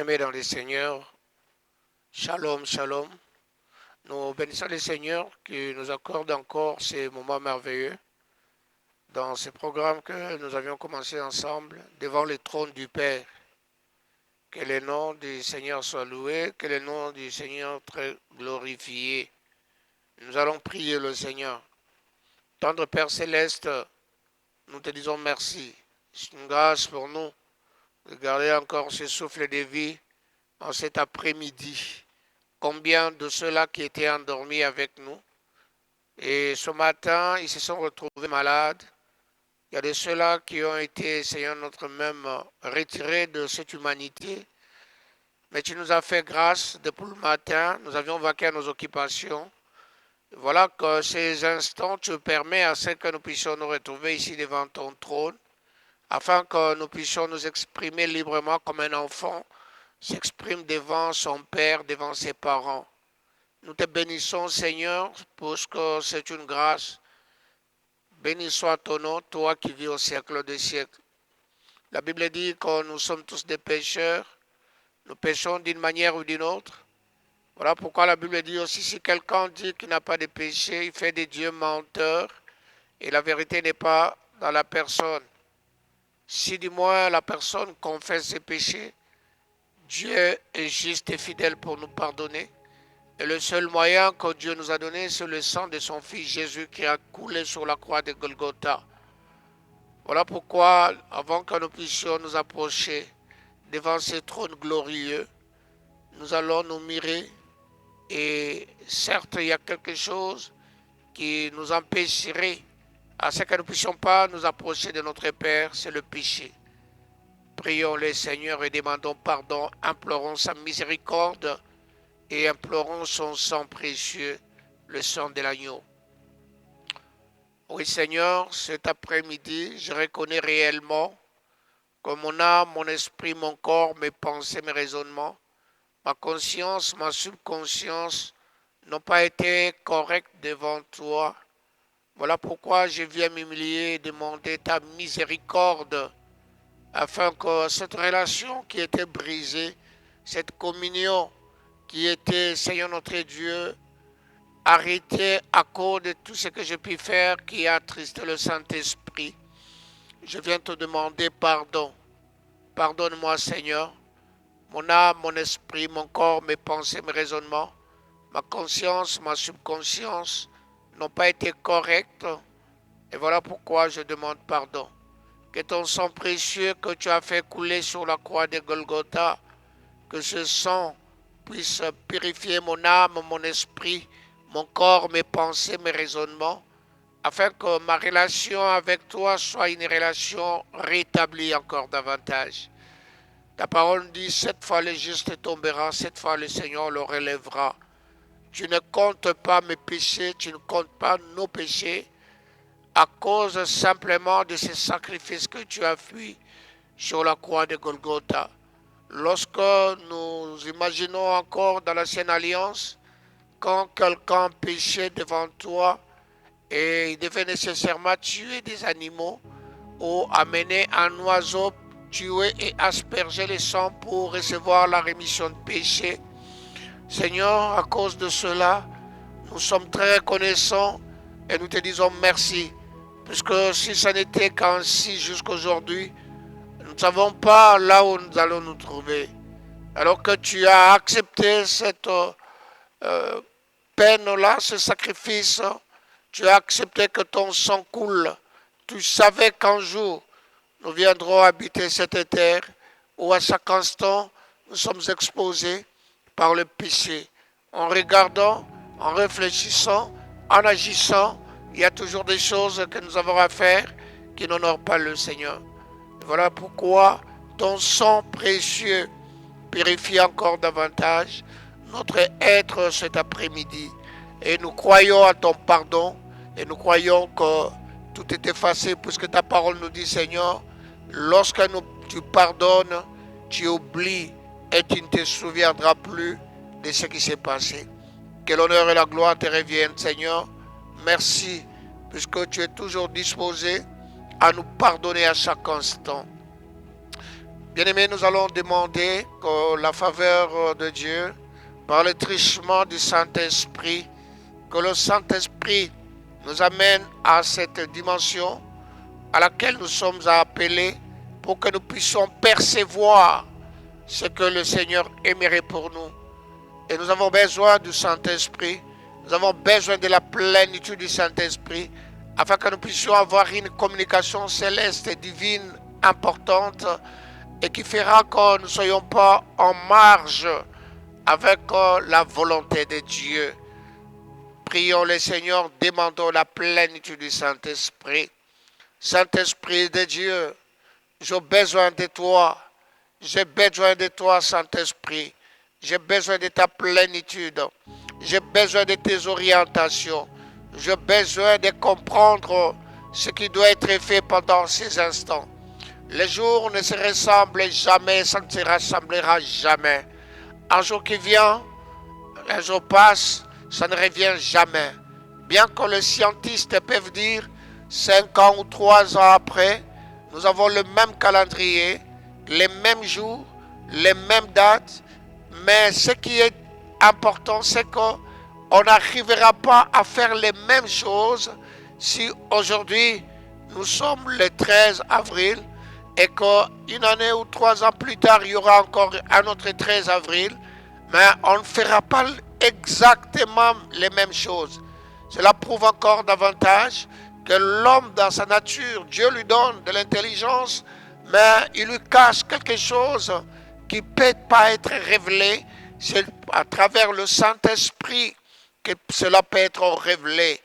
Bien-aimés dans les Seigneurs, shalom, shalom. Nous bénissons les Seigneurs qui nous accordent encore ces moments merveilleux dans ce programme que nous avions commencé ensemble devant le trône du Père. Que le nom du Seigneur soit loué, que le nom du Seigneur très glorifié. Nous allons prier le Seigneur. Tendre Père céleste, nous te disons merci. C'est une grâce pour nous de garder encore ce souffle de vie en cet après-midi. Combien de ceux-là qui étaient endormis avec nous et ce matin, ils se sont retrouvés malades. Il y a de ceux-là qui ont été, Seigneur notre même, retirés de cette humanité. Mais tu nous as fait grâce depuis le matin. Nous avions vaqué à nos occupations. Voilà que ces instants, tu permets à ce que nous puissions nous retrouver ici devant ton trône, afin que nous puissions nous exprimer librement comme un enfant s'exprime devant son père, devant ses parents. Nous te bénissons, Seigneur, parce que c'est une grâce. Béni soit ton nom, toi qui vis au siècle des siècles. La Bible dit que nous sommes tous des pécheurs. Nous péchons d'une manière ou d'une autre. Voilà pourquoi la Bible dit aussi, si quelqu'un dit qu'il n'a pas de péché, il fait des dieux menteurs et la vérité n'est pas dans la personne. Si du moins la personne confesse ses péchés, Dieu est juste et fidèle pour nous pardonner. Et le seul moyen que Dieu nous a donné, c'est le sang de son Fils Jésus qui a coulé sur la croix de Golgotha. Voilà pourquoi, avant que nous puissions nous approcher devant ce trône glorieux, nous allons nous mirer. Et certes, il y a quelque chose qui nous empêcherait à ce que nous ne puissions pas nous approcher de notre Père, c'est le péché. Prions le Seigneur et demandons pardon, implorons sa miséricorde et implorons son sang précieux, le sang de l'agneau. Oui Seigneur, cet après-midi, je reconnais réellement que mon âme, mon esprit, mon corps, mes pensées, mes raisonnements, ma conscience, ma subconscience n'ont pas été corrects devant toi. Voilà pourquoi je viens m'humilier et demander ta miséricorde afin que cette relation qui était brisée, cette communion qui était, Seigneur notre Dieu, arrêtée à cause de tout ce que j'ai pu faire qui a attristé le Saint-Esprit, je viens te demander pardon. Pardonne-moi, Seigneur, mon âme, mon esprit, mon corps, mes pensées, mes raisonnements, ma conscience, ma subconscience n'ont pas été corrects. Et voilà pourquoi je demande pardon. Que ton sang précieux que tu as fait couler sur la croix de Golgotha, que ce sang puisse purifier mon âme, mon esprit, mon corps, mes pensées, mes raisonnements, afin que ma relation avec toi soit une relation rétablie encore davantage. Ta parole dit, 7 fois le juste tombera, 7 fois le Seigneur le relèvera. Tu ne comptes pas mes péchés, tu ne comptes pas nos péchés, à cause simplement de ces sacrifices que tu as fait sur la croix de Golgotha. Lorsque nous imaginons encore dans l'ancienne alliance, quand quelqu'un péchait devant toi et il devait nécessairement tuer des animaux ou amener un oiseau, tuer et asperger le sang pour recevoir la rémission de péché. Seigneur, à cause de cela, nous sommes très reconnaissants et nous te disons merci. Puisque si ça n'était qu'ainsi jusqu'aujourd'hui, nous ne savons pas là où nous allons nous trouver. Alors que tu as accepté cette peine-là, ce sacrifice, tu as accepté que ton sang coule. Tu savais qu'un jour, nous viendrons habiter cette terre où à chaque instant, nous sommes exposés par le péché. En regardant, en réfléchissant, en agissant, il y a toujours des choses que nous avons à faire qui n'honorent pas le Seigneur. Voilà pourquoi ton sang précieux purifie encore davantage notre être cet après-midi. Et nous croyons à ton pardon et nous croyons que tout est effacé puisque ta parole nous dit, Seigneur, lorsque tu pardonnes, tu oublies et tu ne te souviendras plus de ce qui s'est passé. Que l'honneur et la gloire te reviennent, Seigneur. Merci, puisque tu es toujours disposé à nous pardonner à chaque instant. Bien-aimés, nous allons demander que la faveur de Dieu, par le trichement du Saint-Esprit, que le Saint-Esprit nous amène à cette dimension à laquelle nous sommes appelés pour que nous puissions percevoir ce que le Seigneur aimerait pour nous. Et nous avons besoin du Saint-Esprit, nous avons besoin de la plénitude du Saint-Esprit afin que nous puissions avoir une communication céleste et divine importante et qui fera que nous ne soyons pas en marge avec la volonté de Dieu. Prions le Seigneur, demandons la plénitude du Saint-Esprit. Saint-Esprit de Dieu, j'ai besoin de toi. J'ai besoin de toi, Saint-Esprit. J'ai besoin de ta plénitude. J'ai besoin de tes orientations. J'ai besoin de comprendre ce qui doit être fait pendant ces instants. Les jours ne se ressemblent jamais, ça ne se rassemblera jamais. Un jour qui vient, un jour passe, ça ne revient jamais. Bien que les scientifiques peuvent dire 5 ans ou 3 ans après, nous avons le même calendrier, les mêmes jours, les mêmes dates, mais ce qui est important, c'est qu'on n'arrivera pas à faire les mêmes choses si aujourd'hui nous sommes le 13 avril et qu'une année ou 3 ans plus tard, il y aura encore un autre 13 avril, mais on ne fera pas exactement les mêmes choses. Cela prouve encore davantage que l'homme, dans sa nature, Dieu lui donne de l'intelligence, mais il lui cache quelque chose qui ne peut pas être révélé. C'est à travers le Saint-Esprit que cela peut être révélé.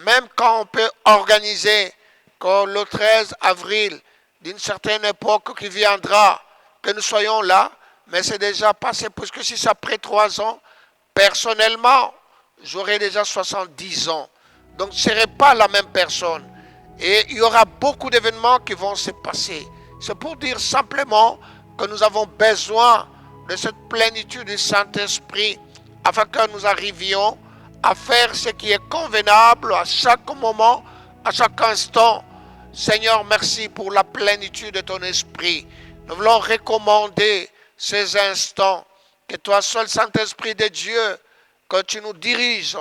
Même quand on peut organiser que le 13 avril d'une certaine époque qui viendra, que nous soyons là, mais c'est déjà passé, puisque si c'est après 3 ans, personnellement, j'aurai déjà 70 ans. Donc je ne serai pas la même personne. Et il y aura beaucoup d'événements qui vont se passer. C'est pour dire simplement que nous avons besoin de cette plénitude du Saint-Esprit afin que nous arrivions à faire ce qui est convenable à chaque moment, à chaque instant. Seigneur, merci pour la plénitude de ton esprit. Nous voulons recommander ces instants. Que toi seul, Saint-Esprit de Dieu, que tu nous diriges,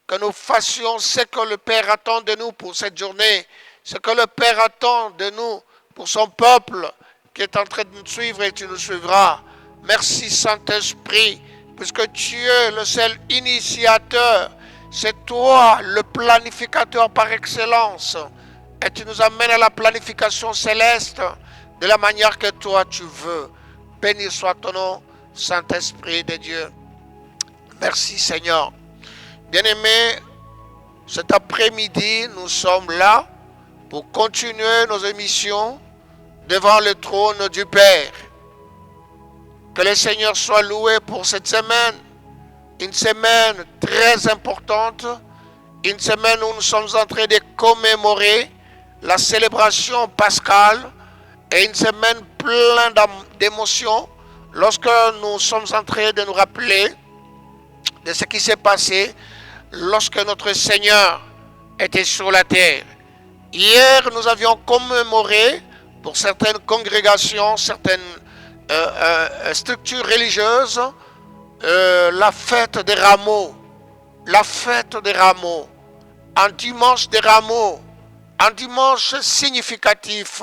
que nous fassions ce que le Père attend de nous pour cette journée, ce que le Père attend de nous pour son peuple qui est en train de nous suivre et tu nous suivras. Merci Saint-Esprit, puisque tu es le seul initiateur. C'est toi le planificateur par excellence. Et tu nous amènes à la planification céleste de la manière que toi tu veux. Béni soit ton nom, Saint-Esprit de Dieu. Merci Seigneur. Bien-aimés, cet après-midi, nous sommes là pour continuer nos émissions devant le trône du Père. Que le Seigneur soit loué pour cette semaine. Une semaine très importante. Une semaine où nous sommes en train de commémorer la célébration pascale. Et une semaine pleine d'émotions lorsque nous sommes en train de nous rappeler de ce qui s'est passé lorsque notre Seigneur était sur la terre. Hier, nous avions commémoré pour certaines congrégations, certaines structures religieuses, la fête des rameaux. La fête des rameaux. Un dimanche des rameaux. Un dimanche significatif.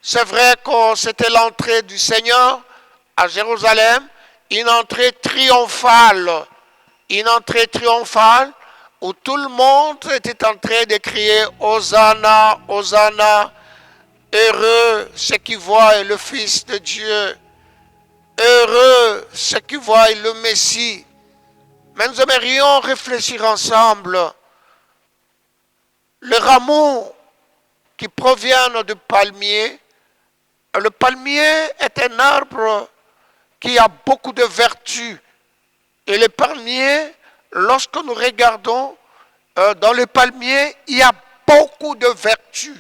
C'est vrai que c'était l'entrée du Seigneur à Jérusalem, une entrée triomphale. Une entrée triomphale où tout le monde était en train de crier Hosanna, Hosanna, heureux ceux qui voient le Fils de Dieu, heureux ceux qui voient le Messie. Mais nous aimerions réfléchir ensemble. Le rameau qui provient du palmier, le palmier est un arbre qui a beaucoup de vertus. Et le palmier, lorsque nous regardons dans le palmier, il y a beaucoup de vertus.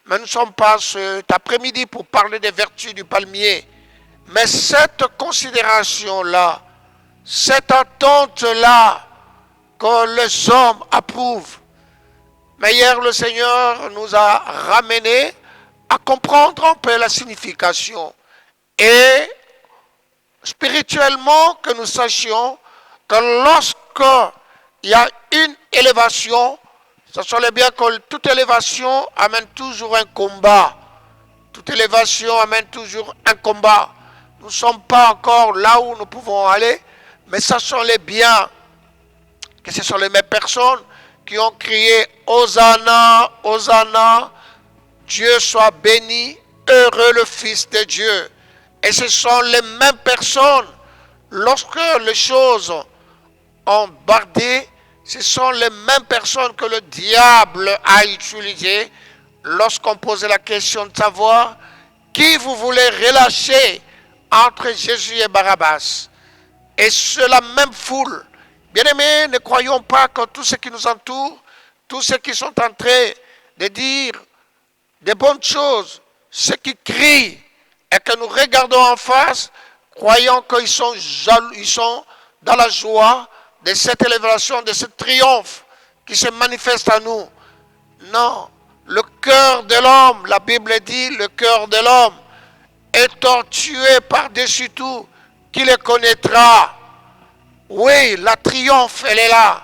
Mais nous ne sommes pas cet après-midi pour parler des vertus du palmier. Mais cette considération-là, cette attente-là que les hommes approuvent. Mais hier, le Seigneur nous a ramenés à comprendre un peu la signification. Et spirituellement, que nous sachions que lorsque il y a une élévation, sachons bien que toute élévation amène toujours un combat. Toute élévation amène toujours un combat. Nous ne sommes pas encore là où nous pouvons aller, mais sachons-les bien que ce sont les mêmes personnes qui ont crié Hosanna, Hosanna, Dieu soit béni, heureux le Fils de Dieu. Et ce sont les mêmes personnes, lorsque les choses ont bardé, ce sont les mêmes personnes que le diable a utilisées lorsqu'on posait la question de savoir qui vous voulez relâcher entre Jésus et Barabbas. Et c'est la même foule. Bien-aimés, ne croyons pas que tous ceux qui nous entourent, tous ceux qui sont en train de dire des bonnes choses, ceux qui crient et que nous regardons en face, croyons qu'ils sont jaloux, ils sont dans la joie de cette élévation, de ce triomphe qui se manifeste à nous. Non, le cœur de l'homme, la Bible dit, le cœur de l'homme est tortué par-dessus tout, qui le connaîtra. Oui, la triomphe, elle est là.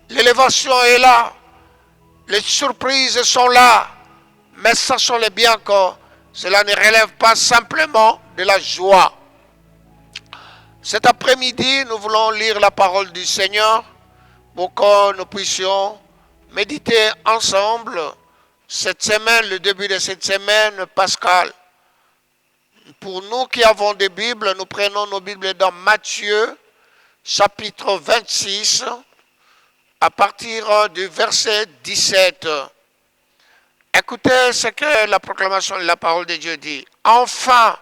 L'élévation est là. Les surprises sont là. Mais sachons-le bien que cela ne relève pas simplement de la joie. Cet après-midi, nous voulons lire la parole du Seigneur pour que nous puissions méditer ensemble cette semaine, le début de cette semaine pascale. Pour nous qui avons des Bibles, nous prenons nos Bibles dans Matthieu, chapitre 26, à partir du verset 17. Écoutez ce que la proclamation de la parole de Dieu dit. Enfin,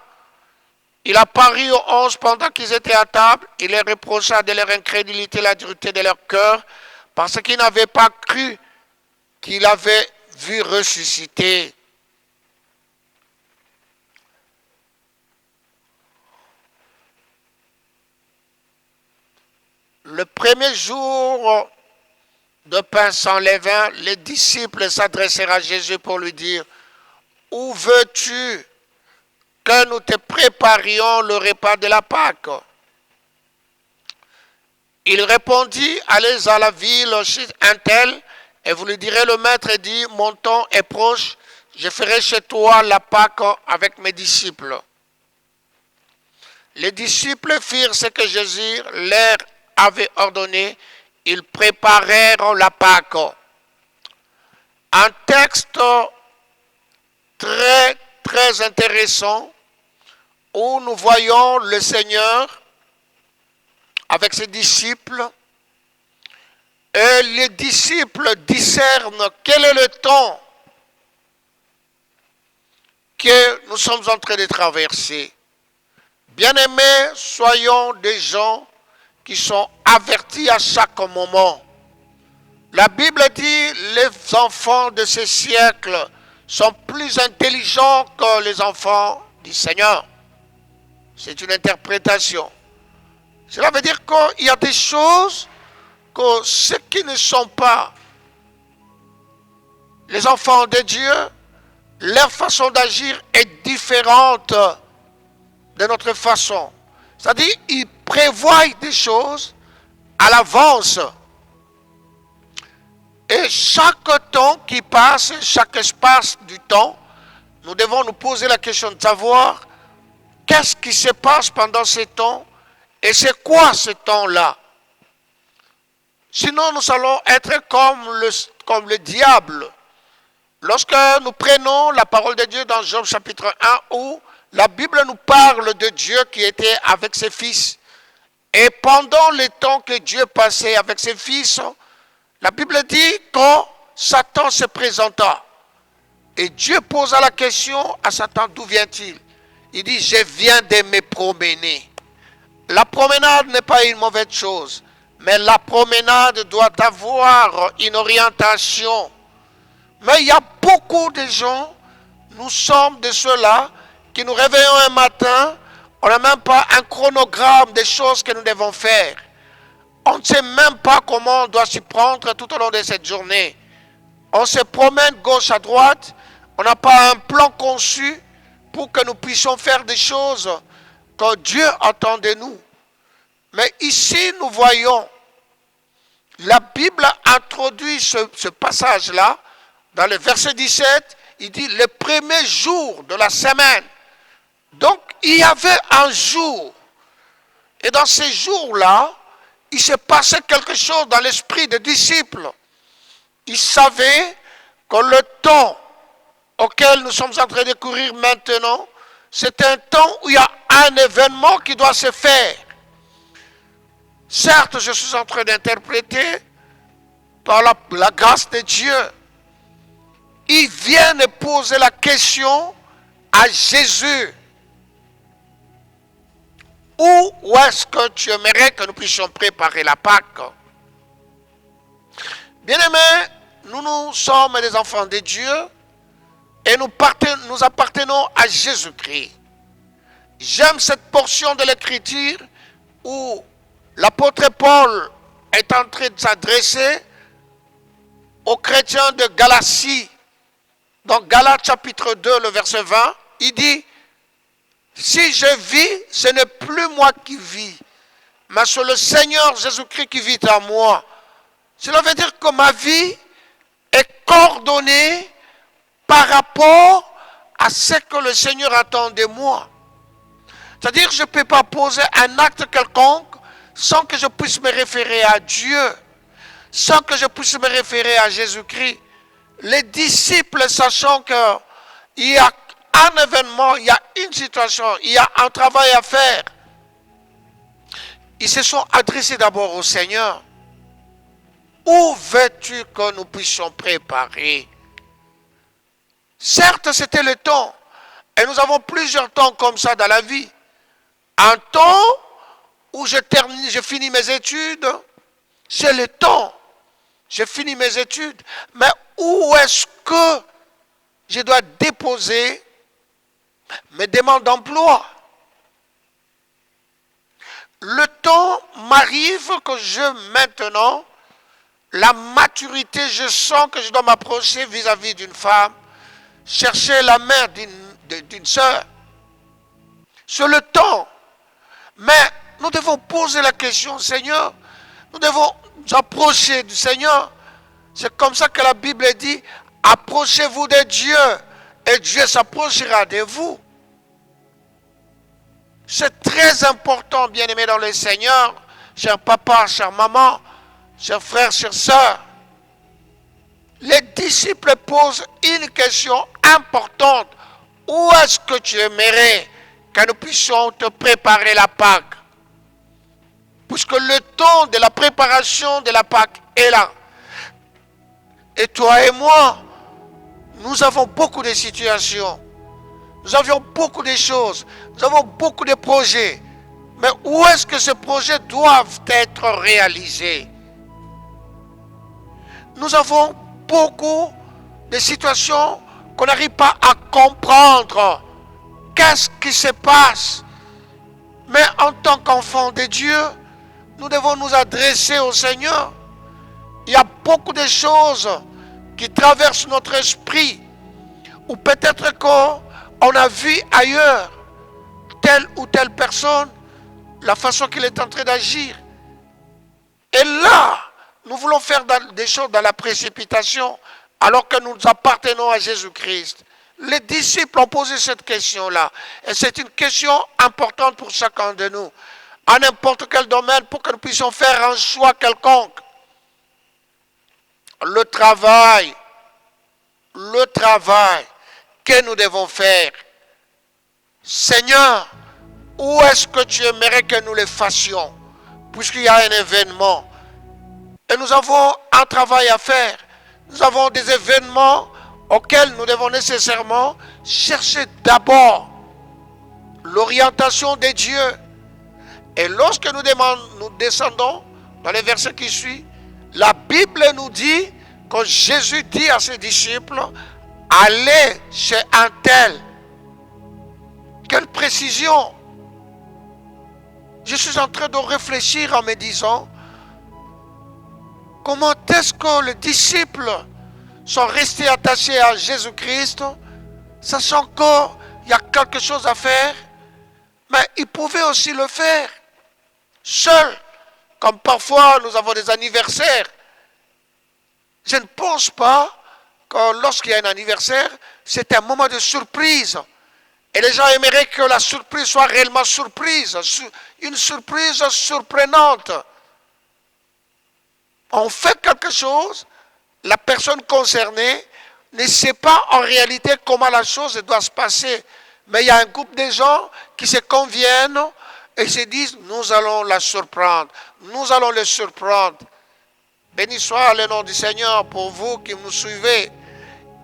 il apparut aux 11 pendant qu'ils étaient à table. Il les reprocha de leur incrédulité, la dureté de leur cœur, parce qu'ils n'avaient pas cru qu'il avait vu ressusciter. Le premier jour de pain sans levain, les disciples s'adressèrent à Jésus pour lui dire, « Où veux-tu que nous te préparions le repas de la Pâque ?» Il répondit, « Allez à la ville chez un tel, et vous lui direz, le maître dit, mon temps est proche, je ferai chez toi la Pâque avec mes disciples. » Les disciples firent ce que Jésus leur avait ordonné, ils préparèrent la Pâque. Un texte très, très intéressant où nous voyons le Seigneur avec ses disciples et les disciples discernent quel est le temps que nous sommes en train de traverser. Bien-aimés, soyons des gens qui sont avertis à chaque moment. La Bible dit, les enfants de ce siècle sont plus intelligents que les enfants du Seigneur. C'est une interprétation. Cela veut dire qu'il y a des choses que ceux qui ne sont pas les enfants de Dieu, leur façon d'agir est différente de notre façon. C'est-à-dire, ils prévoient des choses à l'avance. Et chaque temps qui passe, chaque espace du temps, nous devons nous poser la question de savoir qu'est-ce qui se passe pendant ces temps et c'est quoi ce temps-là. Sinon, nous allons être comme le diable. Lorsque nous prenons la parole de Dieu dans Job chapitre 1, où la Bible nous parle de Dieu qui était avec ses fils. Et pendant le temps que Dieu passait avec ses fils, la Bible dit que Satan se présenta. Et Dieu posa la question à Satan, d'où vient-il? Il dit, je viens de me promener. La promenade n'est pas une mauvaise chose, mais la promenade doit avoir une orientation. Mais il y a beaucoup de gens, nous sommes de ceux-là, qui nous réveillons un matin, on n'a même pas un chronogramme des choses que nous devons faire. On ne sait même pas comment on doit s'y prendre tout au long de cette journée. On se promène gauche à droite, On n'a pas un plan conçu pour que nous puissions faire des choses que Dieu attend de nous. Mais ici, nous voyons, la Bible introduit ce passage-là, dans le verset 17, il dit le premier jour de la semaine. Donc, il y avait un jour. Et dans ces jours-là, il s'est passé quelque chose dans l'esprit des disciples. Ils savaient que le temps auquel nous sommes en train de courir maintenant, c'est un temps où il y a un événement qui doit se faire. Certes, je suis en train d'interpréter par la grâce de Dieu. Ils viennent poser la question à Jésus. Où est-ce que tu aimerais que nous puissions préparer la Pâque? Bien-aimés, nous sommes des enfants de Dieu et nous appartenons à Jésus-Christ. J'aime cette portion de l'Écriture où l'apôtre Paul est en train de s'adresser aux chrétiens de Galatie. Dans Galates chapitre 2, le verset 20, il dit: si je vis, ce n'est plus moi qui vis, mais c'est le Seigneur Jésus-Christ qui vit en moi. Cela veut dire que ma vie est coordonnée par rapport à ce que le Seigneur attend de moi. C'est-à-dire que je ne peux pas poser un acte quelconque sans que je puisse me référer à Dieu, sans que je puisse me référer à Jésus-Christ. Les disciples, sachant qu'il y a un événement, il y a une situation, il y a un travail à faire, ils se sont adressés d'abord au Seigneur. Où veux-tu que nous puissions préparer? Certes, c'était le temps. Et nous avons plusieurs temps comme ça dans la vie. Un temps où je finis mes études, c'est le temps. Je finis mes études. Mais où est-ce que je dois déposer mes demandes d'emploi? Le temps m'arrive que maintenant, la maturité, je sens que je dois m'approcher vis-à-vis d'une femme, chercher la main d'une sœur. C'est le temps. Mais nous devons poser la question, Seigneur, nous devons nous approcher du Seigneur. C'est comme ça que la Bible dit, approchez-vous de Dieu et Dieu s'approchera de vous. C'est très important, bien-aimés dans le Seigneur, cher papa, chère maman, chers frères, chères sœurs. Les disciples posent une question importante. Où est-ce que tu aimerais que nous puissions te préparer la Pâque? Puisque le temps de la préparation de la Pâque est là. Et toi et moi, nous avons beaucoup de situations. Nous avions beaucoup de choses. Nous avons beaucoup de projets. Mais où est-ce que ces projets doivent être réalisés? Nous avons beaucoup de situations qu'on n'arrive pas à comprendre. Qu'est-ce qui se passe? Mais en tant qu'enfants de Dieu, nous devons nous adresser au Seigneur. Il y a beaucoup de choses qui traversent notre esprit. Ou peut-être qu'on a vu ailleurs telle ou telle personne, la façon qu'il est en train d'agir. Et là, nous voulons faire des choses dans la précipitation alors que nous appartenons à Jésus-Christ. Les disciples ont posé cette question-là. Et c'est une question importante pour chacun de nous. À n'importe quel domaine pour que nous puissions faire un choix quelconque. Le travail que nous devons faire. Seigneur, où est-ce que tu aimerais que nous le fassions? Puisqu'il y a un événement. Et nous avons un travail à faire. Nous avons des événements auxquels nous devons nécessairement chercher d'abord l'orientation de Dieu. Et lorsque nous descendons dans les versets qui suivent, la Bible nous dit que Jésus dit à ses disciples, allez chez un tel. Quelle précision! Je suis en train de réfléchir en me disant, comment est-ce que les disciples sont restés attachés à Jésus-Christ sachant qu'il y a quelque chose à faire, mais il pouvait aussi le faire seul, comme parfois nous avons des anniversaires. Je ne pense pas que lorsqu'il y a un anniversaire, c'est un moment de surprise. Et les gens aimeraient que la surprise soit réellement surprise, une surprise surprenante. On fait quelque chose, la personne concernée ne sait pas en réalité comment la chose doit se passer. Mais il y a un groupe de gens qui se conviennent et se disent, nous allons la surprendre, nous allons le surprendre. Béni soit le nom du Seigneur pour vous qui nous suivez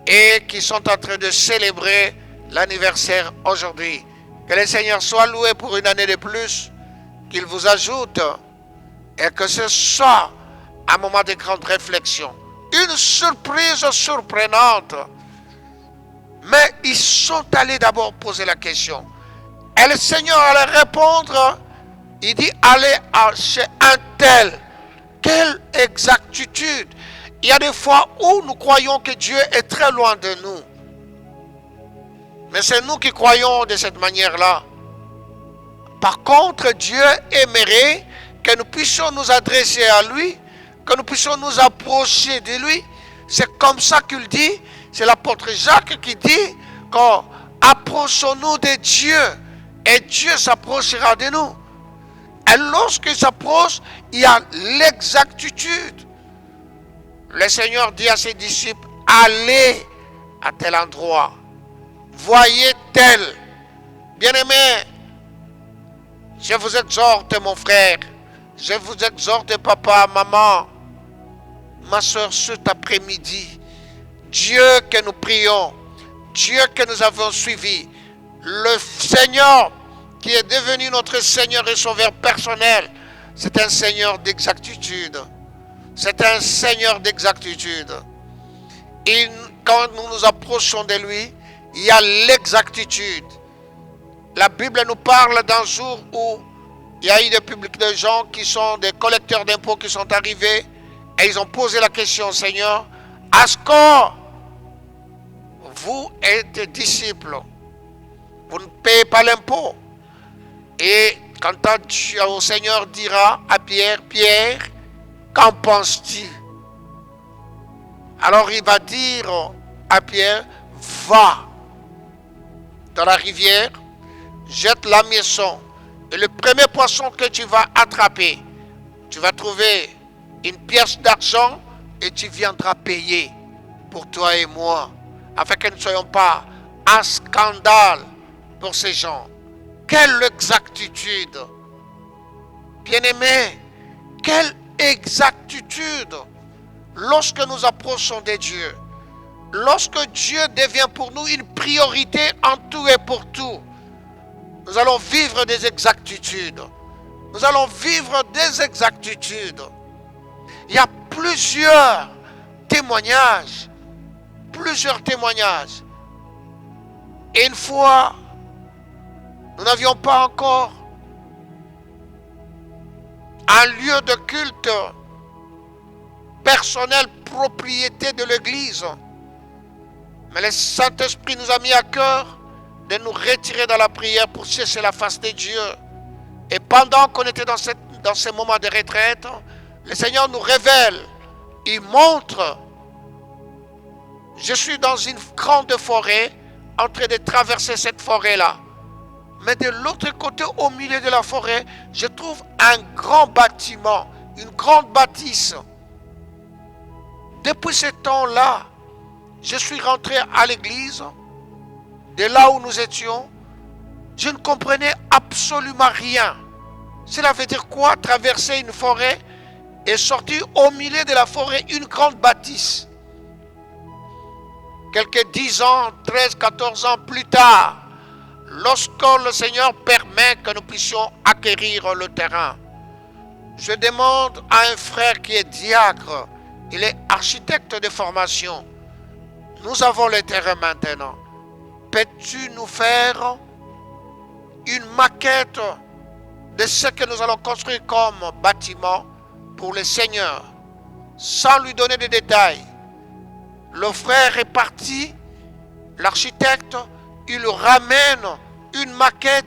et qui sont en train de célébrer l'anniversaire aujourd'hui. Que le Seigneur soit loué pour une année de plus, qu'il vous ajoute et que ce soit un moment de grande réflexion. Une surprise surprenante. Mais ils sont allés d'abord poser la question. Et le Seigneur allait répondre. Il dit, allez chez un tel. Quelle exactitude. Il y a des fois où nous croyons que Dieu est très loin de nous. Mais c'est nous qui croyons de cette manière-là. Par contre, Dieu aimerait que nous puissions nous adresser à lui, que nous puissions nous approcher de lui. C'est comme ça qu'il dit, c'est l'apôtre Jacques qui dit, approchons-nous de Dieu et Dieu s'approchera de nous. Et lorsqu'il s'approche, il y a l'exactitude. Le Seigneur dit à ses disciples, allez à tel endroit, voyez tel. Bien-aimé, je vous exhorte mon frère, je vous exhorte papa, maman, ma soeur, cet après-midi, Dieu que nous prions, Dieu que nous avons suivi, le Seigneur qui est devenu notre Seigneur et Sauveur personnel, c'est un Seigneur d'exactitude. C'est un Seigneur d'exactitude. Et quand nous nous approchons de lui, il y a l'exactitude. La Bible nous parle d'un jour où il y a eu des publics de gens qui sont des collecteurs d'impôts qui sont arrivés et ils ont posé la question, Seigneur, est-ce que vous êtes disciples? Vous ne payez pas l'impôt. Et quand au Seigneur dira à Pierre, Pierre, qu'en penses-tu? Alors il va dire à Pierre, va dans la rivière, jette la l'hameçon. Et le premier poisson que tu vas attraper, tu vas trouver une pièce d'argent et tu viendras payer pour toi et moi, afin que nous ne soyons pas un scandale pour ces gens. Quelle exactitude! Bien-aimés, quelle exactitude lorsque nous approchons de Dieu. Lorsque Dieu devient pour nous une priorité en tout et pour tout, nous allons vivre des exactitudes. Nous allons vivre des exactitudes. Il y a plusieurs témoignages. Et une fois, nous n'avions pas encore un lieu de culte personnel, propriété de l'Église. Mais le Saint-Esprit nous a mis à cœur de nous retirer dans la prière pour chercher la face de Dieu. Et pendant qu'on était dans ces moments de retraite, le Seigneur nous révèle, il montre, je suis dans une grande forêt, en train de traverser cette forêt-là. Mais de l'autre côté, au milieu de la forêt, je trouve un grand bâtiment, une grande bâtisse. Depuis ce temps-là, je suis rentré à l'église, de là où nous étions, je ne comprenais absolument rien. Cela veut dire quoi? Traverser une forêt et sortir au milieu de la forêt une grande bâtisse. Quelques 10 ans, 13, 14 ans plus tard, lorsque le Seigneur permet que nous puissions acquérir le terrain, je demande à un frère qui est diacre, il est architecte de formation. Nous avons le terrain maintenant. Peux-tu nous faire une maquette de ce que nous allons construire comme bâtiment pour le Seigneur, sans lui donner des détails? Le frère est parti L'architecte, il ramène une maquette.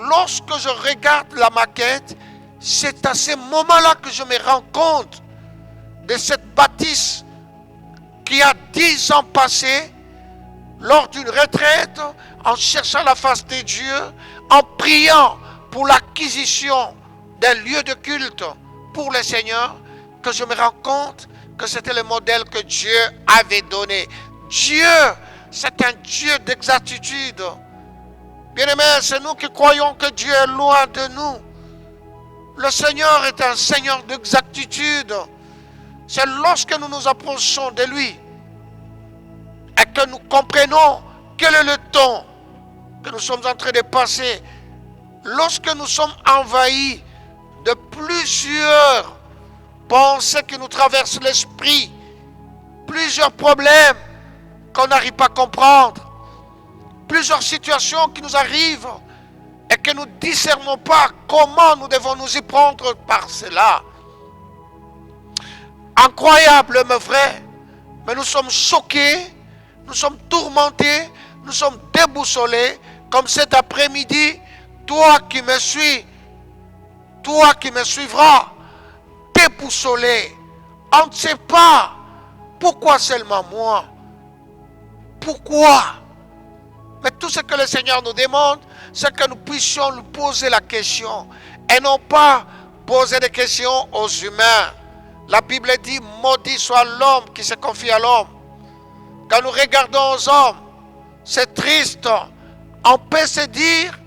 Lorsque je regarde la maquette, c'est à ce moment-là que je me rends compte de cette bâtisse qui a 10 ans passé, lors d'une retraite, en cherchant la face de Dieu, en priant pour l'acquisition d'un lieu de culte pour le Seigneur, que je me rends compte que c'était le modèle que Dieu avait donné. Dieu, c'est un Dieu d'exactitude. Bien-aimés, c'est nous qui croyons que Dieu est loin de nous. Le Seigneur est un Seigneur d'exactitude. C'est lorsque nous nous approchons de lui et que nous comprenons quel est le temps que nous sommes en train de passer, lorsque nous sommes envahis de plusieurs pensées qui nous traversent l'esprit, plusieurs problèmes qu'on n'arrive pas à comprendre, plusieurs situations qui nous arrivent et que nous ne discernons pas comment nous devons nous y prendre par cela. Incroyable, mes frères, mais nous sommes choqués, nous sommes tourmentés, nous sommes déboussolés, comme cet après-midi, toi qui me suis, toi qui me suivras, déboussolé. On ne sait pas pourquoi seulement moi. Pourquoi? Mais tout ce que le Seigneur nous demande, c'est que nous puissions lui poser la question et non pas poser des questions aux humains. La Bible dit, maudit soit l'homme qui se confie à l'homme. Quand nous regardons aux hommes, c'est triste. On peut se dire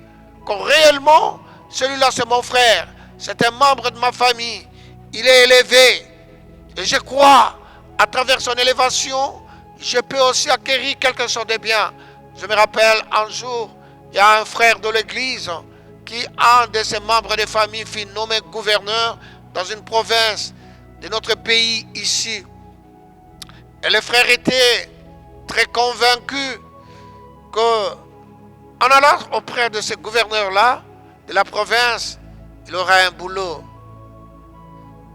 que réellement, celui-là c'est mon frère, c'est un membre de ma famille, il est élevé. Et je crois, à travers son élévation, je peux aussi acquérir quelque chose de bien. Je me rappelle un jour, il y a un frère de l'église qui, un de ses membres de famille, fut nommé gouverneur dans une province de notre pays ici. Et le frère était très convaincu que, en allant auprès de ce gouverneur-là, de la province, il aura un boulot.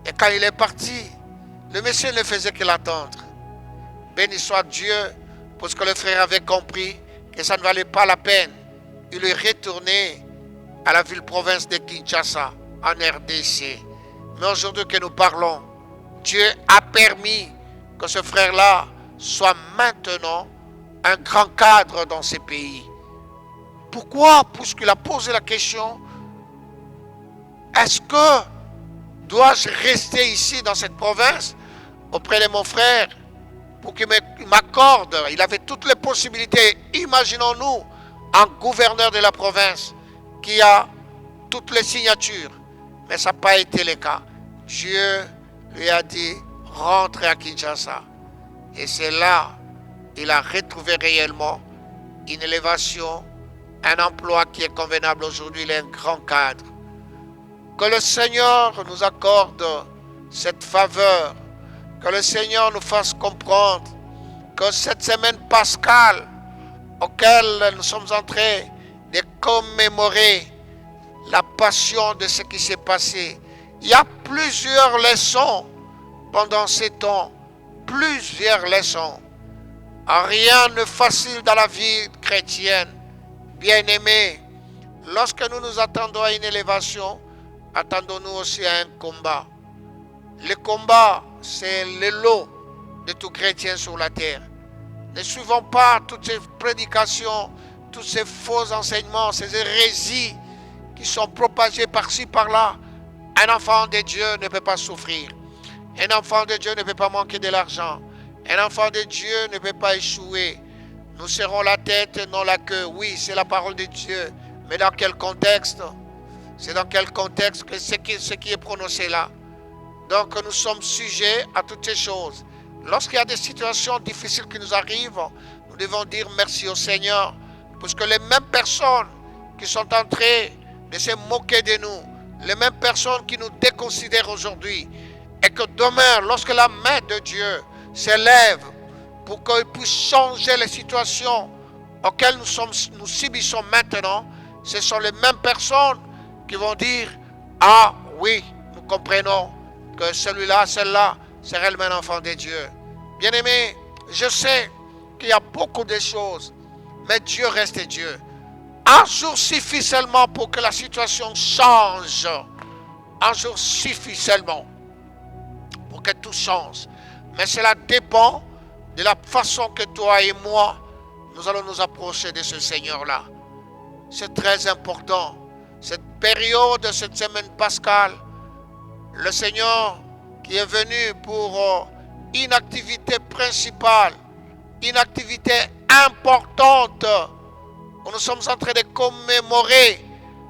Et quand il est parti, le monsieur ne faisait que l'attendre. Béni soit Dieu, parce que le frère avait compris que ça ne valait pas la peine. Il est retourné à la ville-province de Kinshasa, en RDC. Mais aujourd'hui que nous parlons, Dieu a permis que ce frère-là soit maintenant un grand cadre dans ces pays. Pourquoi? Puisqu'il a posé la question, est-ce que dois-je rester ici dans cette province auprès de mon frère pour qu'il m'accorde? Il avait toutes les possibilités. Imaginons-nous un gouverneur de la province qui a toutes les signatures. Mais ça n'a pas été le cas. Dieu lui a dit, rentre à Kinshasa. Et c'est là qu'il a retrouvé réellement une élévation, un emploi qui est convenable aujourd'hui. Il est un grand cadre. Que le Seigneur nous accorde cette faveur. Que le Seigneur nous fasse comprendre que cette semaine pascale auquel nous sommes en train de commémorer la passion de ce qui s'est passé, il y a plusieurs leçons pendant ces temps, plusieurs leçons. Rien de facile dans la vie chrétienne. Bien-aimés, lorsque nous nous attendons à une élévation, attendons-nous aussi à un combat. Le combat, c'est le lot de tout chrétien sur la terre. Ne suivons pas toutes ces prédications, tous ces faux enseignements, ces hérésies qui sont propagées par-ci, par-là. Un enfant de Dieu ne peut pas souffrir. Un enfant de Dieu ne peut pas manquer de l'argent. Un enfant de Dieu ne peut pas échouer. Nous serons la tête, non la queue. Oui, c'est la parole de Dieu. Mais dans quel contexte? C'est dans quel contexte que ce qui est prononcé là? Donc nous sommes sujets à toutes ces choses. Lorsqu'il y a des situations difficiles qui nous arrivent, nous devons dire merci au Seigneur. Parce que les mêmes personnes qui sont en train de se moquer de nous, les mêmes personnes qui nous déconsidèrent aujourd'hui, et que demain, lorsque la main de Dieu s'élève pour qu'il puisse changer les situations auxquelles nous subissons maintenant, ce sont les mêmes personnes qui vont dire, ah oui, nous comprenons que celui-là, celle-là, c'est réellement un enfant de Dieu. Bien-aimé, je sais qu'il y a beaucoup de choses mais Dieu reste Dieu. Un jour suffit seulement pour que la situation change. Un jour suffit seulement pour que tout change. Mais cela dépend de la façon que toi et moi, nous allons nous approcher de ce Seigneur-là. C'est très important. Cette période, cette semaine pascale, le Seigneur qui est venu pour une activité principale, une activité importante, où nous sommes en train de commémorer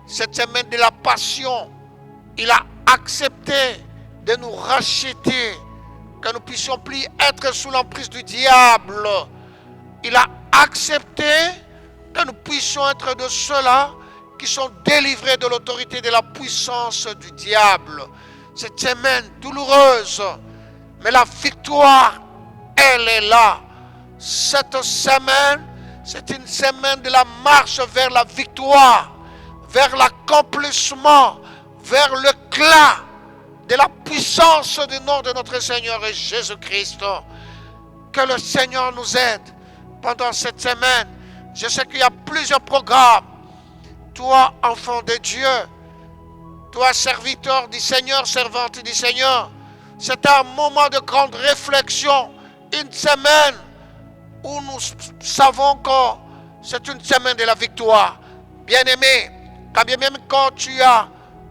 cette semaine de la Passion. Il a accepté de nous racheter, que nous ne puissions plus être sous l'emprise du diable. Il a accepté que nous puissions être de ceux-là qui sont délivrés de l'autorité de la puissance du diable. Cette semaine douloureuse, mais la victoire, elle est là. Cette semaine, c'est une semaine de la marche vers la victoire, vers l'accomplissement, vers l'éclat de la puissance du nom de notre Seigneur et Jésus-Christ. Que le Seigneur nous aide pendant cette semaine. Je sais qu'il y a plusieurs programmes. Toi, enfant de Dieu, toi, serviteur du Seigneur, servante du Seigneur, c'est un moment de grande réflexion, une semaine où nous savons que c'est une semaine de la victoire. Bien-aimé, quand bien même quand tu as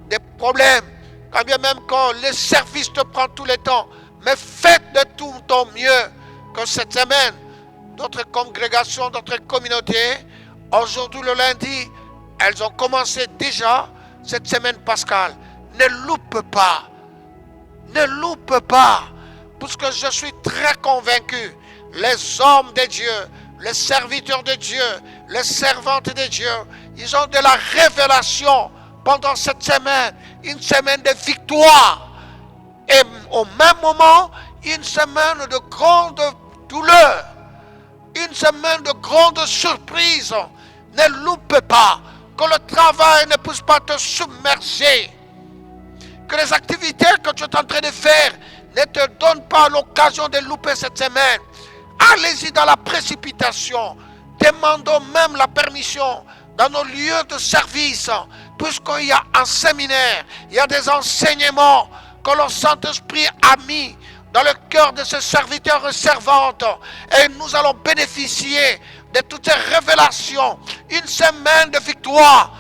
des problèmes, quand bien même quand le service te prend tout le temps, mais faites de tout ton mieux que cette semaine, notre congrégation, notre communauté, aujourd'hui le lundi, elles ont commencé déjà cette semaine pascale. Ne loupe pas. Ne loupe pas. Parce que je suis très convaincu, les hommes de Dieu, les serviteurs de Dieu, les servantes de Dieu, ils ont de la révélation pendant cette semaine, une semaine de victoire. Et au même moment, une semaine de grande douleur, une semaine de grande surprise. Ne loupe pas, que le travail ne puisse pas te submerger, que les activités que tu es en train de faire ne te donnent pas l'occasion de louper cette semaine. Allez-y dans la précipitation, demandons même la permission dans nos lieux de service, puisqu'il y a un séminaire, il y a des enseignements que le Saint-Esprit a mis dans le cœur de ces serviteurs et servantes, et nous allons bénéficier de toutes ces révélations. Une semaine de victoire,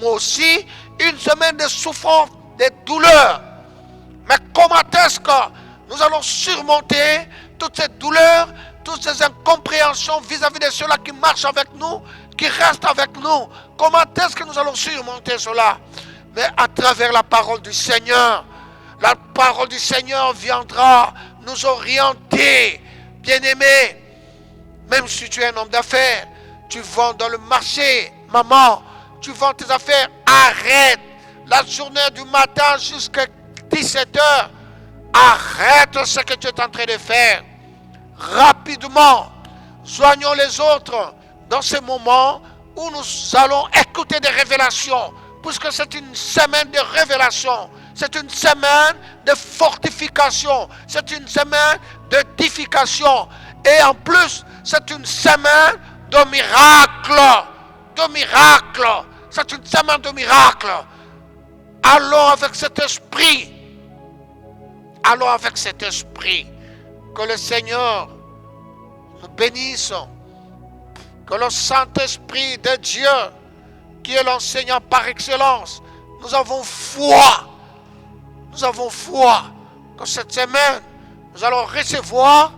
mais aussi une semaine de souffrance, de douleur. Mais comment est-ce que nous allons surmonter toutes ces douleurs, toutes ces incompréhensions vis-à-vis de ceux-là qui marchent avec nous, qui restent avec nous? Comment est-ce que nous allons surmonter cela? Mais à travers la parole du Seigneur. La parole du Seigneur viendra nous orienter. Bien-aimé, même si tu es un homme d'affaires, tu vends dans le marché, maman, tu vends tes affaires, arrête. La journée du matin jusqu'à 17 h, arrête ce que tu es en train de faire. Rapidement, soignons les autres dans ce moment où nous allons écouter des révélations, puisque c'est une semaine de révélation, c'est une semaine de fortification, c'est une semaine d'édification, et en plus, c'est une semaine de miracles, c'est une semaine de miracles. Allons avec cet esprit, que le Seigneur nous bénisse, que le Saint-Esprit de Dieu, qui est l'enseignant par excellence, nous avons foi que cette semaine, nous allons recevoir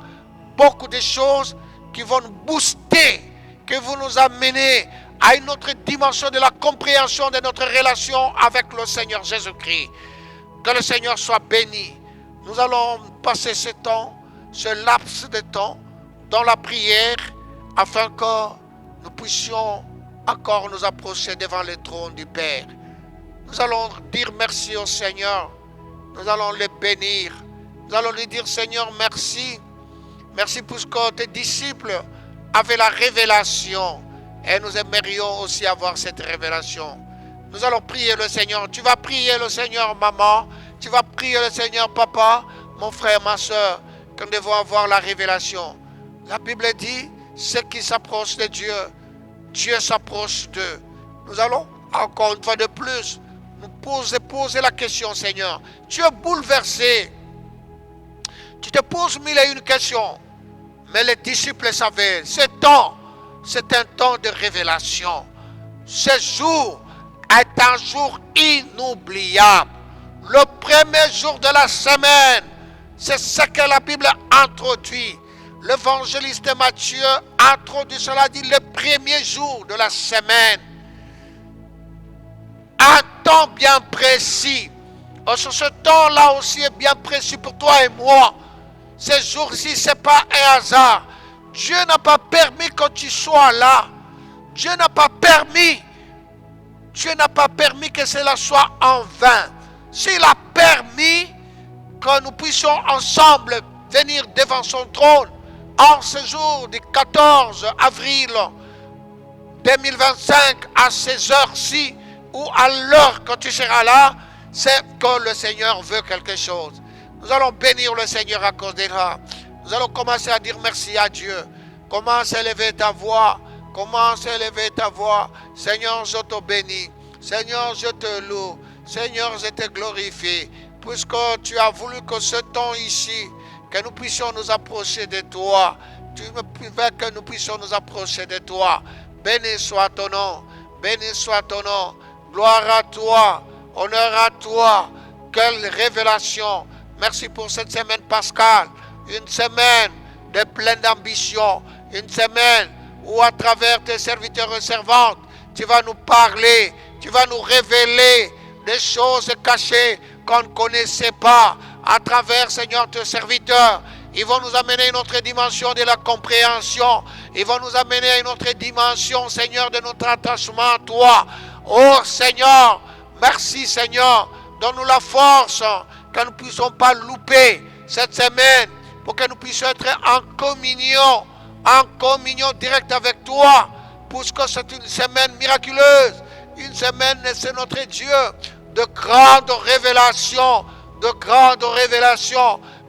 beaucoup de choses qui vont nous booster, qui vont nous amener à une autre dimension de la compréhension de notre relation avec le Seigneur Jésus-Christ. Que le Seigneur soit béni. Nous allons passer ce temps, ce laps de temps, dans la prière, afin que nous puissions encore nous approcher devant le trône du Père. Nous allons dire merci au Seigneur. Nous allons le bénir. Nous allons lui dire, Seigneur, merci. Merci pour que tes disciples avaient la révélation. Et nous aimerions aussi avoir cette révélation. Nous allons prier le Seigneur. Tu vas prier le Seigneur, maman. Tu vas prier le Seigneur, papa, mon frère, ma soeur, que nous devons avoir la révélation. La Bible dit, ceux qui s'approchent de Dieu, Dieu s'approche d'eux. Nous allons, encore une fois de plus, nous poser la question, Seigneur. Tu es bouleversé. Tu te poses mille et une questions. Mais les disciples savaient, ce temps, c'est un temps de révélation. Ce jour est un jour inoubliable. Le premier jour de la semaine, c'est ce que la Bible introduit. L'évangéliste Matthieu introduit cela, dit le premier jour de la semaine. Un temps bien précis. Ce temps-là aussi est bien précis pour toi et moi. Ce jour-ci, ce n'est pas un hasard. Dieu n'a pas permis que tu sois là. Dieu n'a pas permis que cela soit en vain. S'il a permis que nous puissions ensemble venir devant son trône en ce jour du 14 avril 2025 à ces heures-ci ou à l'heure que tu seras là, c'est que le Seigneur veut quelque chose. Nous allons bénir le Seigneur à cause de ça. Nous allons commencer à dire merci à Dieu. Commence à élever ta voix. Commence à élever ta voix. Seigneur, je te bénis. Seigneur, je te loue. Seigneur, je te glorifie. Puisque tu as voulu que ce temps ici, que nous puissions nous approcher de toi. Tu veux que nous puissions nous approcher de toi. Béni soit ton nom. Béni soit ton nom. Gloire à toi. Honneur à toi. Quelle révélation. Merci pour cette semaine pascale. Une semaine de pleine d'ambition. Une semaine où à travers tes serviteurs et servantes, tu vas nous parler. Tu vas nous révéler des choses cachées qu'on ne connaissait pas. À travers, Seigneur, tes serviteurs, ils vont nous amener à une autre dimension de la compréhension. Ils vont nous amener à une autre dimension, Seigneur, de notre attachement à toi. Oh Seigneur, merci Seigneur. Donne-nous la force que nous ne puissions pas louper cette semaine pour que nous puissions être en communion directe avec toi, puisque c'est une semaine miraculeuse, une semaine, c'est notre Dieu, de grandes révélations,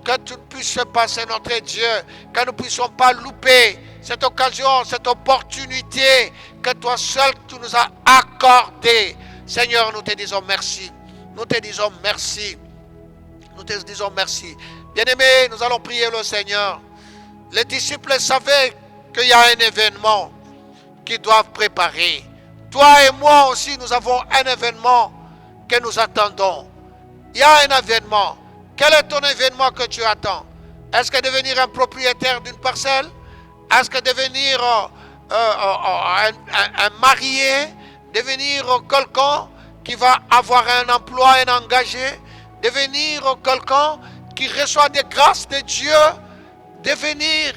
que tout puisse se passer, notre Dieu, que nous ne puissions pas louper cette occasion, cette opportunité que toi seul tu nous as accordée. Seigneur, nous te disons merci, nous te disons merci. Nous te disons merci. Bien-aimés, nous allons prier le Seigneur. Les disciples savaient qu'il y a un événement qu'ils doivent préparer. Toi et moi aussi, nous avons un événement que nous attendons. Il y a un événement. Quel est ton événement que tu attends? Est-ce que devenir un propriétaire d'une parcelle? Est-ce que devenir un marié? Devenir quelqu'un qui va avoir un emploi, un engagé? Devenir quelqu'un qui reçoit des grâces de Dieu? Devenir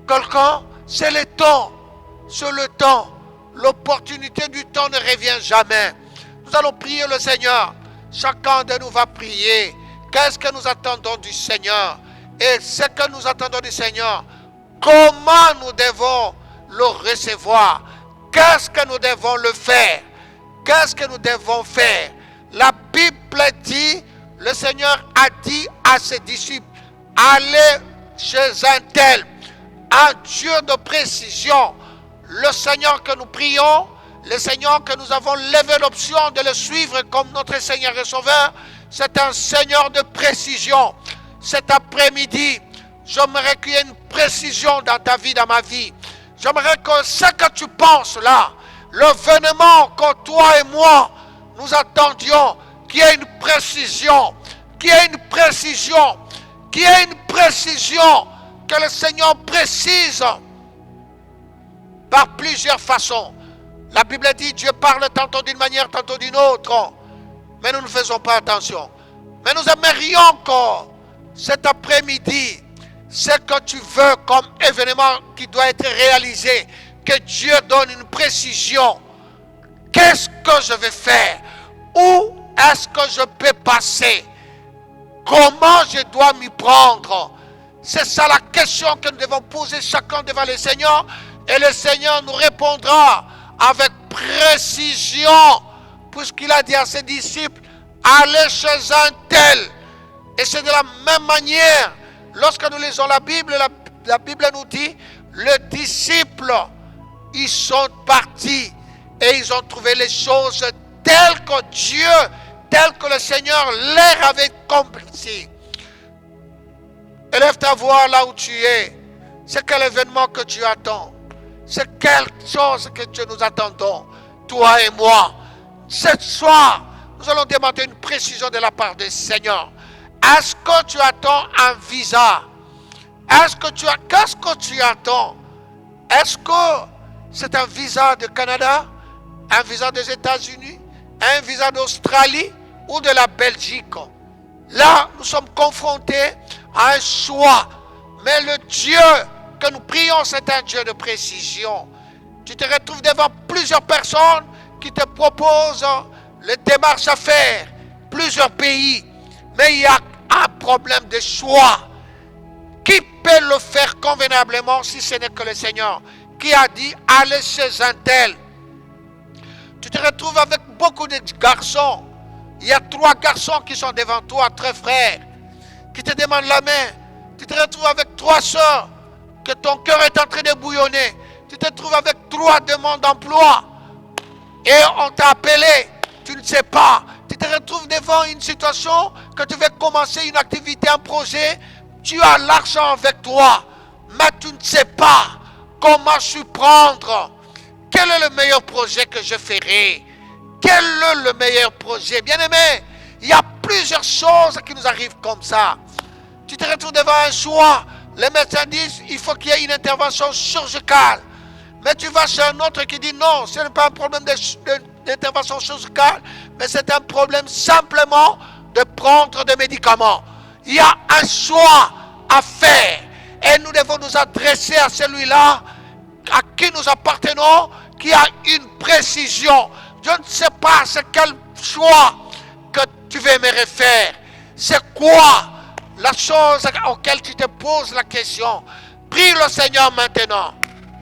quelqu'un, c'est le temps. C'est le temps. L'opportunité du temps ne revient jamais. Nous allons prier le Seigneur. Chacun de nous va prier. Qu'est-ce que nous attendons du Seigneur? Et ce que nous attendons du Seigneur, comment nous devons le recevoir? Qu'est-ce que nous devons le faire? Qu'est-ce que nous devons faire? La Bible dit, le Seigneur a dit à ses disciples, allez chez un tel, un Dieu de précision. Le Seigneur que nous prions, le Seigneur que nous avons levé l'option de le suivre comme notre Seigneur et Sauveur, c'est un Seigneur de précision. Cet après-midi, j'aimerais qu'il y ait une précision dans ta vie, dans ma vie. J'aimerais que ce que tu penses là, l'événement que toi et moi, nous attendions, qu'il y ait une précision, qu'il y ait une précision, qu'il y ait une précision, que le Seigneur précise par plusieurs façons. La Bible dit, Dieu parle tantôt d'une manière, tantôt d'une autre, mais nous ne faisons pas attention. Mais nous aimerions encore cet après-midi, ce que tu veux comme événement qui doit être réalisé, que Dieu donne une précision. Qu'est-ce que je vais faire? Où est-ce que je peux passer? Comment je dois m'y prendre? C'est ça la question que nous devons poser chacun devant le Seigneur. Et le Seigneur nous répondra avec précision. Puisqu'il a dit à ses disciples, allez chez un tel. Et c'est de la même manière, lorsque nous lisons la Bible nous dit, les disciples, ils sont partis et ils ont trouvé les choses telles que Dieu, telles que le Seigneur leur avait compris. Élève ta voix là où tu es. C'est quel événement que tu attends? C'est quelque chose que nous attendons, toi et moi. Ce soir, nous allons demander une précision de la part du Seigneur. Est-ce que tu attends un visa? Qu'est-ce que tu attends? Est-ce que c'est un visa de Canada, un visa des États-Unis, un visa d'Australie ou de la Belgique? Là, nous sommes confrontés à un choix. Mais le Dieu que nous prions, c'est un Dieu de précision. Tu te retrouves devant plusieurs personnes qui te proposent les démarches à faire, plusieurs pays. Mais il y a un problème de choix. Qui peut le faire convenablement si ce n'est que le Seigneur qui a dit allez chez un tel? Tu te retrouves avec beaucoup de garçons. Il y a 3 garçons qui sont devant toi, 3 frères, qui te demandent la main. Tu te retrouves avec 3 sœurs, que ton cœur est en train de bouillonner. Tu te retrouves avec 3 demandes d'emploi. Et on t'a appelé, tu ne sais pas. Tu te retrouves devant une situation que tu veux commencer une activité, un projet. Tu as l'argent avec toi, mais tu ne sais pas comment surprendre. Quel est le meilleur projet que je ferai? Quel est le meilleur projet? Bien-aimé, il y a plusieurs choses qui nous arrivent comme ça. Tu te retrouves devant un choix. Les médecins disent il faut qu'il y ait une intervention chirurgicale. Mais tu vas chez un autre qui dit non, ce n'est pas un problème d'intervention chirurgicale, mais c'est un problème simplement de prendre des médicaments. Il y a un choix à faire. Et nous devons nous adresser à celui-là à qui nous appartenons, qui a une précision. Je ne sais pas c'est quel choix que tu veux me refaire. C'est quoi la chose auquel tu te poses la question? Prie le Seigneur maintenant.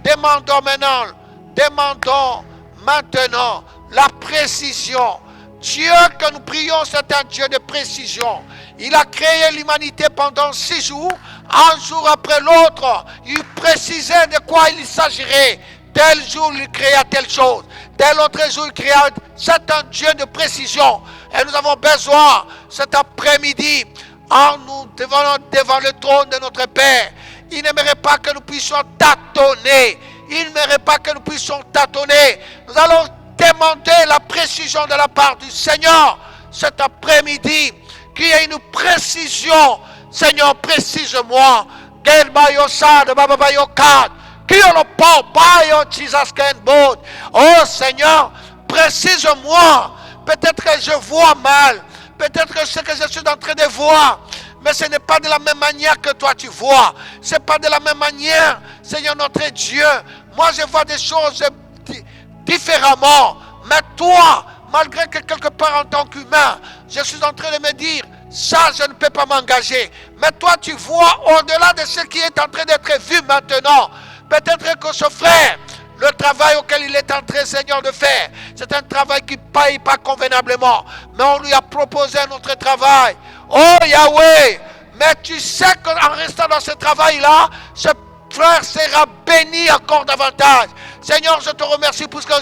Demandons maintenant la précision. Dieu que nous prions, c'est un Dieu de précision. Il a créé l'humanité pendant 6 jours, un jour après l'autre. Il précisait de quoi il s'agirait. Tel jour, il créa telle chose. Tel autre jour, il créa. C'est un Dieu de précision. Et nous avons besoin, cet après-midi, en nous devant le trône de notre Père. Il n'aimerait pas que nous puissions tâtonner. Il n'aimerait pas que nous puissions tâtonner. Nous allons demander la précision de la part du Seigneur cet après-midi. Qu'il y ait une précision. Seigneur, précise-moi. Oh Seigneur, précise-moi. Peut-être que je vois mal. Peut-être que ce que je suis en train de voir, mais ce n'est pas de la même manière que toi tu vois. Ce n'est pas de la même manière, Seigneur notre Dieu. Moi je vois des choses différemment. Mais toi, malgré que quelque part en tant qu'humain, je suis en train de me dire, ça je ne peux pas m'engager. Mais toi tu vois au-delà de ce qui est en train d'être vu maintenant. Peut-être que ce frère, le travail auquel il est en train, Seigneur, de faire, c'est un travail qui ne paye pas convenablement. Mais on lui a proposé un autre travail. Oh Yahweh, mais tu sais qu'en restant dans ce travail-là, ce frère sera béni encore davantage. Seigneur, je te remercie pour ce que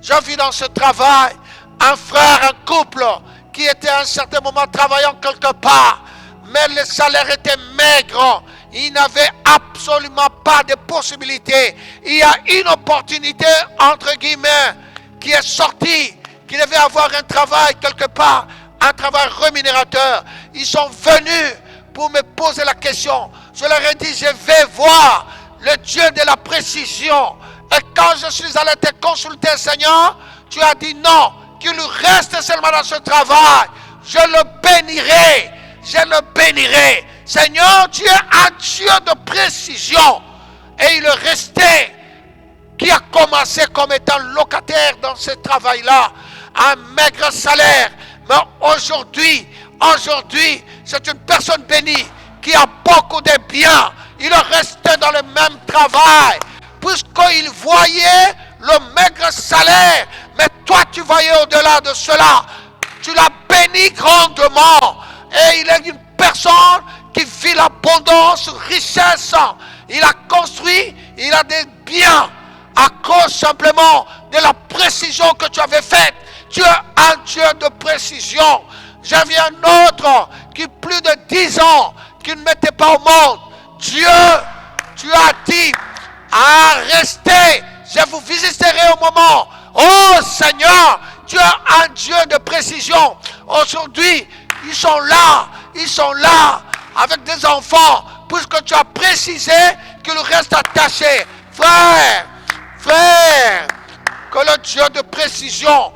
j'ai vu dans ce travail un frère, un couple qui était à un certain moment travaillant quelque part, mais le salaire était maigre. Il n'avait absolument pas de possibilité. Il y a une opportunité, entre guillemets, qui est sortie, qui devait avoir un travail quelque part, un travail rémunérateur. Ils sont venus pour me poser la question. Je leur ai dit, je vais voir le Dieu de la précision. Et quand je suis allé te consulter, Seigneur, tu as dit non, qu'il reste seulement dans ce travail. Je le bénirai. Je le bénirai. Seigneur, tu es un Dieu de précision. Et il restait, qui a commencé comme étant locataire dans ce travail-là, un maigre salaire. Mais aujourd'hui, c'est une personne bénie qui a beaucoup de biens. Il restait dans le même travail, puisqu'il voyait le maigre salaire. Mais toi, tu voyais au-delà de cela. Tu l'as béni grandement. Et il est une personne qui vit la abondance, richesse. Il a construit, il a des biens à cause simplement de la précision que tu avais faite. Tu es un Dieu de précision. J'avais un autre qui plus de 10 ans, qui ne mettait pas au monde. Dieu, tu as dit, restez, je vous visiterai au moment. Oh Seigneur, tu es un Dieu de précision. Aujourd'hui, ils sont là, avec des enfants, puisque tu as précisé qu'ils restent attachés. Frère, que le Dieu de précision,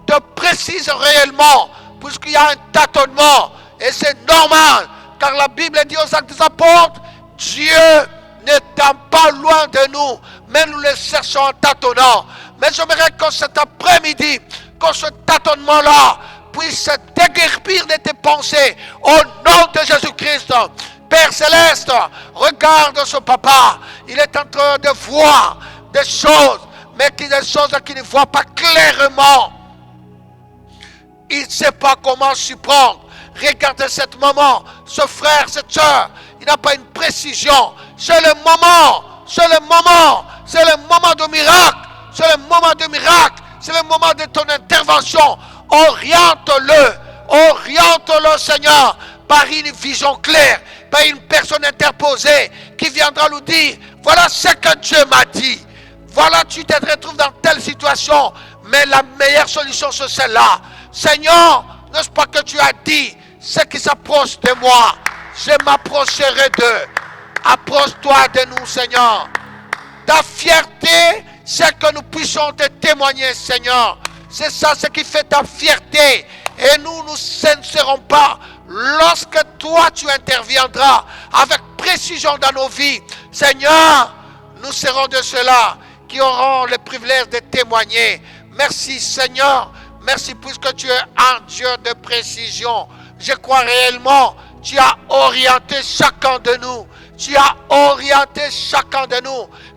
te précise réellement, puisqu'il y a un tâtonnement, et c'est normal, car la Bible dit aux Actes des Apôtres, Dieu n'étant pas loin de nous, mais nous le cherchons en tâtonnant. Mais j'aimerais que cet après-midi, que ce tâtonnement-là puisse se déguerpir de tes pensées, au nom de Jésus-Christ. Père Céleste, regarde ce papa, il est en train de voir des choses, mais des choses qu'il ne voit pas clairement. Il ne sait pas comment s'y prendre. Regardez cette maman, ce frère, cette soeur, il n'a pas une précision. C'est le moment de miracle, c'est le moment de ton intervention. Oriente-le Seigneur, par une vision claire, par une personne interposée qui viendra nous dire, voilà ce que Dieu m'a dit. Voilà, tu te retrouves dans telle situation, mais la meilleure solution c'est celle-là. Seigneur, n'est-ce pas que tu as dit, ce qui s'approche de moi, je m'approcherai d'eux. Approche-toi de nous, Seigneur. Ta fierté, c'est que nous puissions te témoigner, Seigneur. C'est ça ce qui fait ta fierté. Et nous ne serons pas lorsque toi tu interviendras avec précision dans nos vies. Seigneur, nous serons de ceux-là qui auront le privilège de témoigner. Merci Seigneur. Merci puisque tu es un Dieu de précision. Je crois réellement, tu as orienté chacun de nous.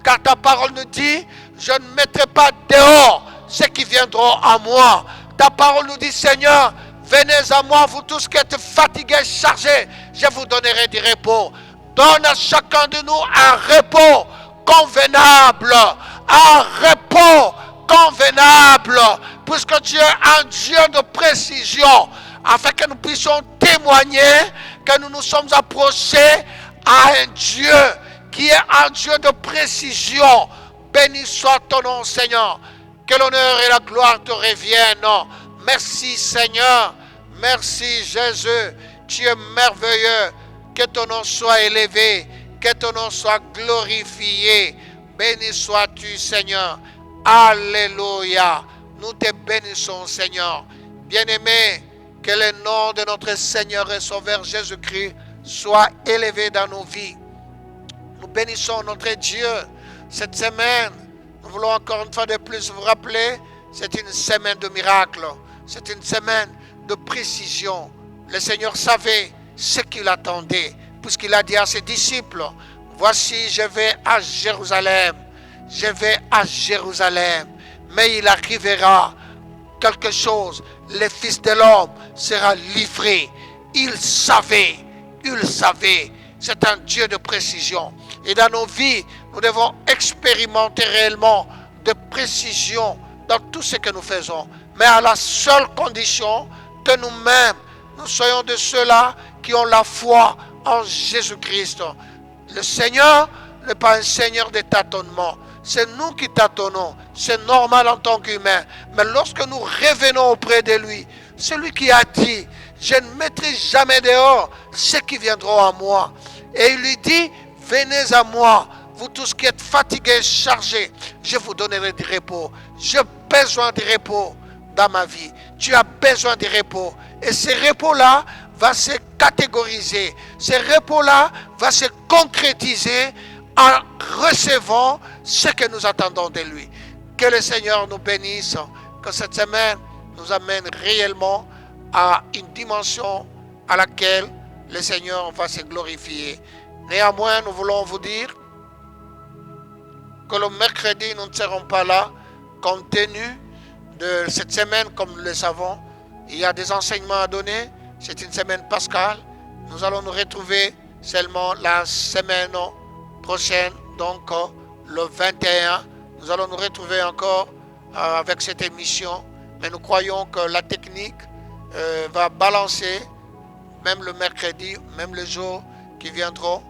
Car ta parole nous dit, je ne mettrai pas dehors ceux qui viendront à moi. Ta parole nous dit, Seigneur, venez à moi, vous tous qui êtes fatigués, chargés, je vous donnerai du repos. Donne à chacun de nous un repos convenable. Puisque tu es un Dieu de précision, afin que nous puissions témoigner que nous nous sommes approchés à un Dieu qui est un Dieu de précision. Béni soit ton nom, Seigneur. Que l'honneur et la gloire te reviennent. Merci, Seigneur. Merci, Jésus. Tu es merveilleux. Que ton nom soit élevé. Que ton nom soit glorifié. Béni sois-tu, Seigneur. Alléluia. Nous te bénissons, Seigneur. Bien-aimé, que le nom de notre Seigneur et Sauveur Jésus-Christ soit élevé dans nos vies. Nous bénissons notre Dieu. Cette semaine, nous voulons encore une fois de plus vous rappeler, c'est une semaine de miracles. C'est une semaine de précision. Le Seigneur savait ce qu'il attendait, puisqu'il a dit à ses disciples, voici, je vais à Jérusalem. Mais il arrivera quelque chose. Le Fils de l'homme sera livré. Il savait. C'est un Dieu de précision. Et dans nos vies, nous devons expérimenter réellement de précision dans tout ce que nous faisons. Mais à la seule condition que nous-mêmes, nous soyons de ceux-là qui ont la foi en Jésus-Christ. Le Seigneur n'est pas un Seigneur de tâtonnement. C'est nous qui tâtonnons. C'est normal en tant qu'humain. Mais lorsque nous revenons auprès de lui, c'est lui qui a dit, je ne mettrai jamais dehors ceux qui viendront à moi. Et il lui dit, venez à moi, vous tous qui êtes fatigués, chargés, je vous donnerai du repos. J'ai besoin de repos dans ma vie. Tu as besoin de repos. Et ce repos-là va se catégoriser. Ce repos-là va se concrétiser en recevant ce que nous attendons de lui. Que le Seigneur nous bénisse, que cette semaine nous amène réellement à une dimension à laquelle le Seigneur va se glorifier. Néanmoins, nous voulons vous dire que le mercredi, nous ne serons pas là, compte tenu de cette semaine, comme nous le savons. Il y a des enseignements à donner. C'est une semaine pascale. Nous allons nous retrouver seulement la semaine prochaine, donc le 21. Nous allons nous retrouver encore avec cette émission, mais nous croyons que la technique va balancer, même le mercredi, même les jours qui viendront,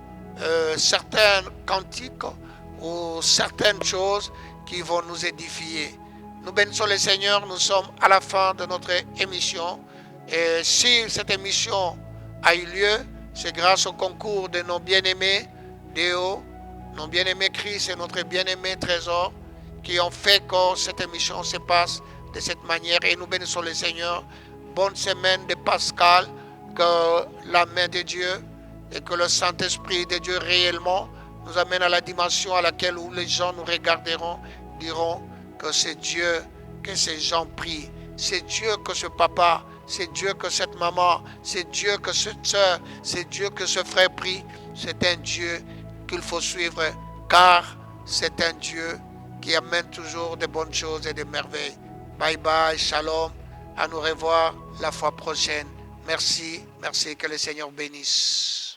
certains cantiques ou certaines choses qui vont nous édifier. Nous bénissons le Seigneur, nous sommes à la fin de notre émission. Et si cette émission a eu lieu, c'est grâce au concours de nos bien-aimés Déo, nos bien-aimés Christ et notre bien-aimé Trésor qui ont fait que cette émission se passe de cette manière. Et nous bénissons le Seigneur. Bonne semaine de Pascal, que la main de Dieu et que le Saint-Esprit de Dieu réellement nous amène à la dimension à laquelle où les gens nous regarderont, diront que c'est Dieu que ces gens prient, c'est Dieu que ce papa, c'est Dieu que cette maman, c'est Dieu que cette soeur, c'est Dieu que ce frère prie. C'est un Dieu qu'il faut suivre, car c'est un Dieu qui amène toujours de bonnes choses et des merveilles. Bye bye, shalom, à nous revoir la fois prochaine. Merci, merci, que le Seigneur bénisse.